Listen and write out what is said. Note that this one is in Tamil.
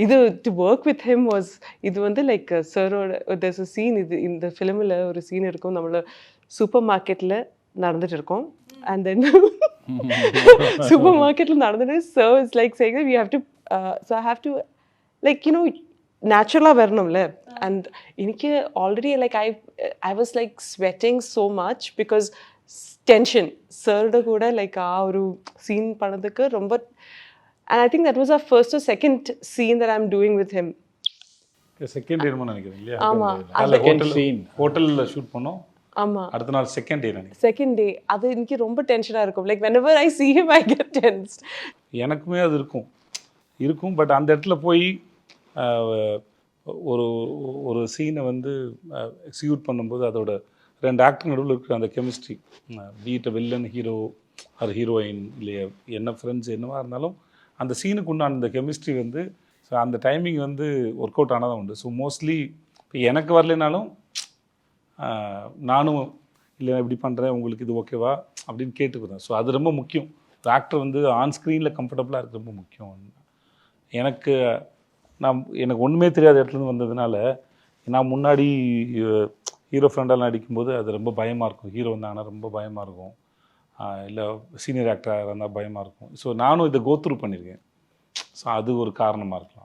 இது to work with him was இது வந்து லைக் சரோட there's a scene இது இந்த ஃபிலிமில் ஒரு சீன் இருக்கும் நம்மள சூப்பர் மார்க்கெட்டில் நடந்துட்டு இருக்கோம் அண்ட் தென் சூப்பர் மார்க்கெட்டில் நடந்துட்டு sir is like saying we have to so I have to like you know நேச்சுரலாக வரணும்ல அண்ட் எனக்கு already like I was like sweating so much because tension சரோட கூட லைக் ஒரு சீன் பண்ணதுக்கு ரொம்ப and I think that was our first or second scene that I'm doing with him. Second டேன்னு நினைக்கிறேன் இல்லையா? ஆமா அந்த ஹோட்டலில் ஷூட் பண்ணோம். ஆமா அடுத்த நாள் செகண்ட் டே நினைக்கிறேன். செகண்ட் டே அது எனக்கு ரொம்ப டென்ஷனாக இருக்கும் like whenever I see him I get tensed. எனக்குமே அது இருக்கும் பட் அந்த இடத்துல போய் ஒரு ஒரு சீனை வந்து எக்ஸிக்யூட் பண்ணும்போது அதோட ரெண்டு ஆக்டர் நடுவில் இருக்கிற அந்த கெமிஸ்ட்ரி பீட் வில்லன் ஹீரோ ஆர் ஹீரோயின் இல்லையா என்ன ஃப்ரெண்ட்ஸ் என்னவா இருந்தாலும் அந்த சீனுக்கு உண்டான அந்த கெமிஸ்ட்ரி வந்து ஸோ அந்த டைமிங் வந்து ஒர்க் அவுட் ஆனதான் உண்டு. ஸோ மோஸ்ட்லி இப்போ எனக்கு வரலைனாலும் நானும் இல்லை இப்படி பண்ணுறேன் உங்களுக்கு இது ஓகேவா அப்படின்னு கேட்டுக்கிறேன். ஸோ அது ரொம்ப முக்கியம். ஆக்டர் வந்து ஆன் ஸ்க்ரீனில் கம்ஃபர்டபுளாக இருக்குது ரொம்ப முக்கியம். எனக்கு ஒன்றுமே தெரியாத இடத்துலேருந்து வந்ததுனால நான் முன்னாடி ஹீரோ ஃப்ரெண்டெல்லாம் நடிக்கும்போது அது ரொம்ப பயமாக இருக்கும். ஹீரோ வந்தாங்கன்னா ரொம்ப பயமாக இருக்கும். இல்லை சீனியர் ஆக்டராக இருந்தால் பயமாக இருக்கும். ஸோ நானும் இதை கோத்ரூ பண்ணியிருக்கேன். ஸோ அது ஒரு காரணமாக இருக்கலாம்.